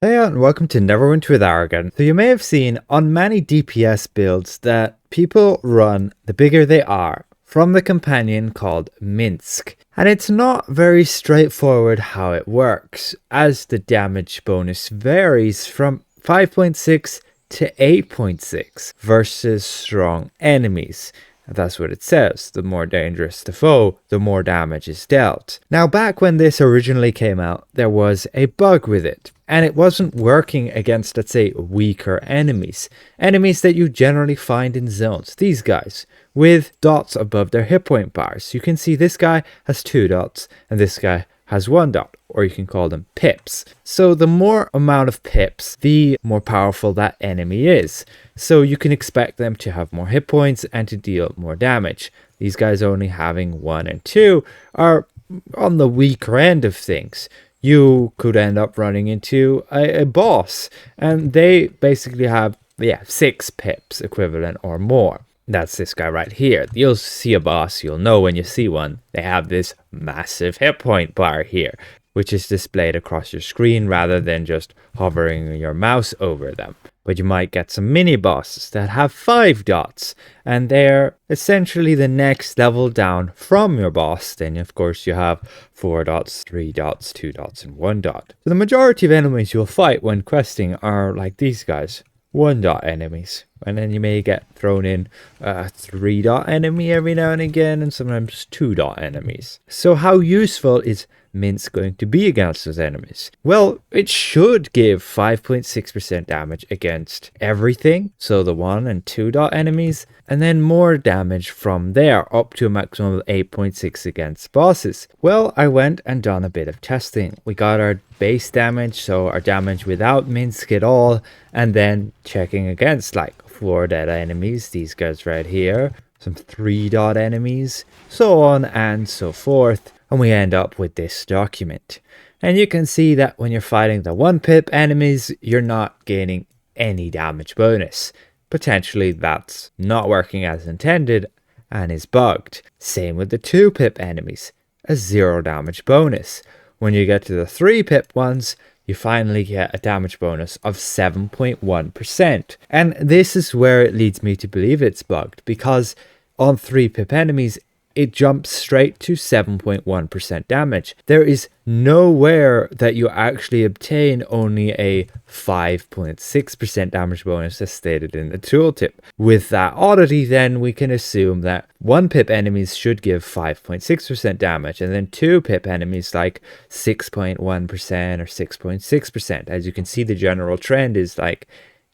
Hey and welcome to Neverwinter with Aragon. So you may have seen on many DPS builds that people run the bigger they are from the companion called Minsc. And it's not very straightforward how it works, as the damage bonus varies from 5.6 to 8.6 versus strong enemies. That's what it says. The more dangerous the foe, the more damage is dealt. Now, back when this originally came out, there was a bug with it. And it wasn't working against, let's say, weaker enemies. Enemies that you generally find in zones. These guys, with dots above their hit point bars. You can see this guy has 2 dots, and this guy has 1 dot. Or you can call them pips. So the more amount of pips, the more powerful that enemy is. So you can expect them to have more hit points and to deal more damage. These guys only having 1 and 2 are on the weaker end of things. You could end up running into a boss, and they basically have 6 pips equivalent or more. That's this guy right here. You'll see a boss, you'll know when you see one. They have this massive hit point bar here, which is displayed across your screen rather than just hovering your mouse over them. But you might get some mini bosses that have 5 dots, and they're essentially the next level down from your boss. Then of course you have 4 dots, 3 dots, 2 dots, and 1 dot. So the majority of enemies you'll fight when questing are like these guys, 1 dot enemies. And then you may get thrown in a 3 dot enemy every now and again, and sometimes 2 dot enemies. So how useful is Minsc going to be against those enemies? Well, it should give 5.6% damage against everything, so the 1 and 2 dot enemies, and then more damage from there, up to a maximum of 8.6 against bosses. Well, I went and done a bit of testing. We got our base damage, so our damage without Minsc at all, and then checking against like 4 dot enemies, these guys right here, some 3 dot enemies, so on and so forth. And we end up with this document. And you can see that when you're fighting the 1 pip enemies, you're not gaining any damage bonus. Potentially that's not working as intended and is bugged. Same with the 2 pip enemies, a 0 damage bonus. When you get to the 3 pip ones, you finally get a damage bonus of 7.1%. And this is where it leads me to believe it's bugged, because on 3 pip enemies, it jumps straight to 7.1% damage. There is nowhere that you actually obtain only a 5.6% damage bonus as stated in the tooltip. With that oddity, then we can assume that 1 pip enemies should give 5.6% damage, and then 2 pip enemies like 6.1% or 6.6%. As you can see, the general trend is like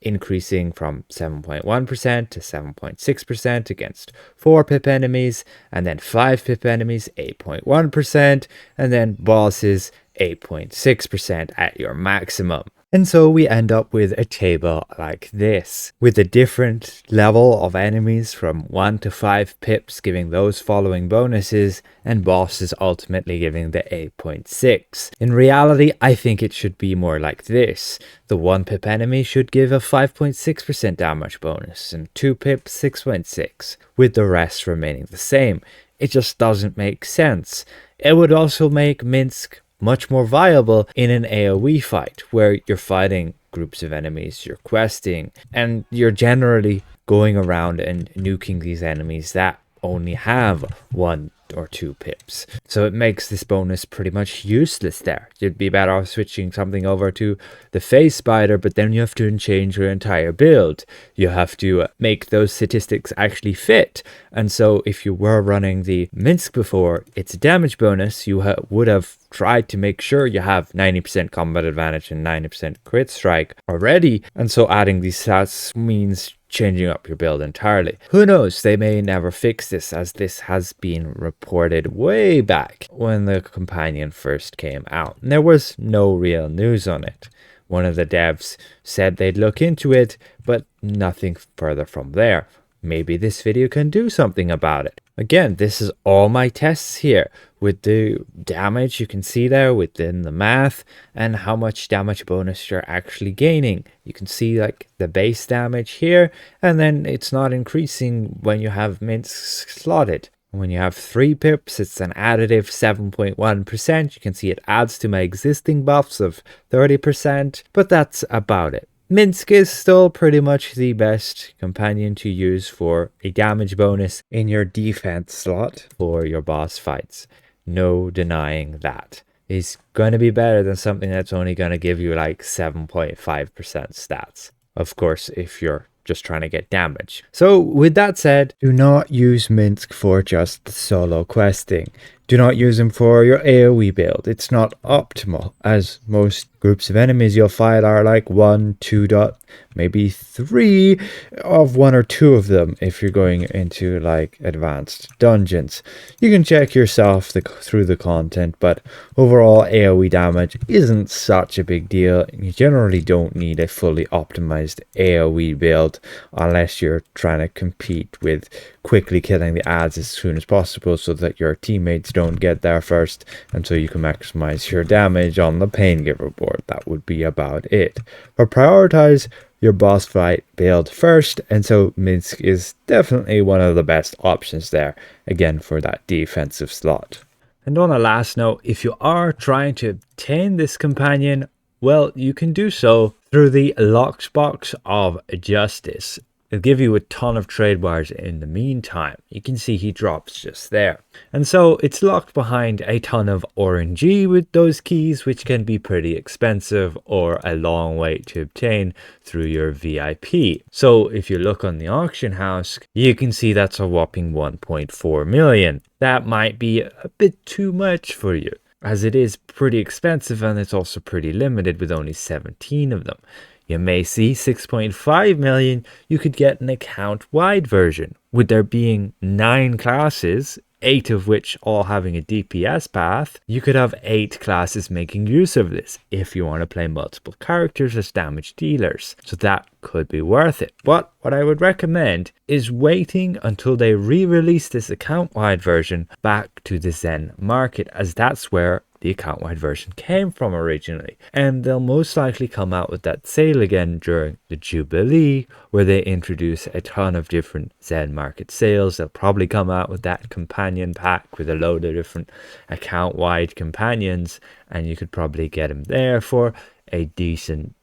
increasing from 7.1% to 7.6% against 4 pip enemies, and then 5 pip enemies 8.1%, and then bosses 8.6% at your maximum. And so we end up with a table like this, with a different level of enemies from 1 to 5 pips giving those following bonuses, and bosses ultimately giving the 8.6. In reality, I think it should be more like this. The 1 pip enemy should give a 5.6% damage bonus, and 2 pips 6.6, with the rest remaining the same. It just doesn't make sense. It would also make Minsc much more viable in an AoE fight, where you're fighting groups of enemies, you're questing, and you're generally going around and nuking these enemies that only have 1 or 2 pips. So it makes this bonus pretty much useless there. You'd be better off switching something over to the phase spider, but then you have to change your entire build. You have to make those statistics actually fit. And so if you were running the Minsc before, its damage bonus, you would have tried to make sure you have 90% combat advantage and 90% crit strike already. And so adding these stats means changing up your build entirely. Who knows, they may never fix this, as this has been reported way back when the companion first came out. And there was no real news on it. One of the devs said they'd look into it, but nothing further from there. Maybe this video can do something about it. Again, this is all my tests here, with the damage you can see there within the math, and how much damage bonus you're actually gaining. You can see like the base damage here, and then it's not increasing when you have Minsc slotted. When you have 3 pips, it's an additive 7.1%. You can see it adds to my existing buffs of 30%, but that's about it. Minsc is still pretty much the best companion to use for a damage bonus in your defense slot for your boss fights. No denying that. He's going to be better than something that's only going to give you like 7.5% stats. Of course, if you're just trying to get damage. So with that said, do not use Minsc for just solo questing. Do not use him for your AoE build. It's not optimal, as most groups of enemies you'll fight are like 1, 2 dot, maybe 3 of 1 or 2 of them if you're going into like advanced dungeons. You can check yourself through the content, but overall AoE damage isn't such a big deal. You generally don't need a fully optimized AoE build unless you're trying to compete with quickly killing the ads as soon as possible so that your teammates don't get there first, and so you can maximize your damage on the pain giver board. That would be about it. But prioritize your boss fight build first, and so Minsc is definitely one of the best options there, again for that defensive slot. And on a last note, if you are trying to obtain this companion, well, you can do so through the locked box of justice. It'll give you a ton of trade wires in the meantime. You can see he drops just there. And so it's locked behind a ton of RNG with those keys, which can be pretty expensive or a long wait to obtain through your VIP. So if you look on the auction house, you can see that's a whopping 1.4 million. That might be a bit too much for you, as it is pretty expensive and it's also pretty limited with only 17 of them. You may see 6.5 million, you could get an account-wide version, with there being 9 classes, 8 of which all having a DPS path. You could have 8 classes making use of this if you want to play multiple characters as damage dealers. So that could be worth it. But what I would recommend is waiting until they re-release this account-wide version back to the Zen market, as that's where the account-wide version came from originally. And they'll most likely come out with that sale again during the Jubilee, where they introduce a ton of different Zen market sales. They'll probably come out with that companion pack with a load of different account-wide companions, and you could probably get them there for a decent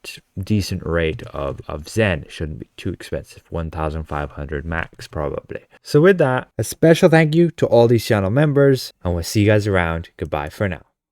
rate of Zen. It shouldn't be too expensive, 1,500 max probably. So with that, a special thank you to all these channel members, and we'll see you guys around. Goodbye for now.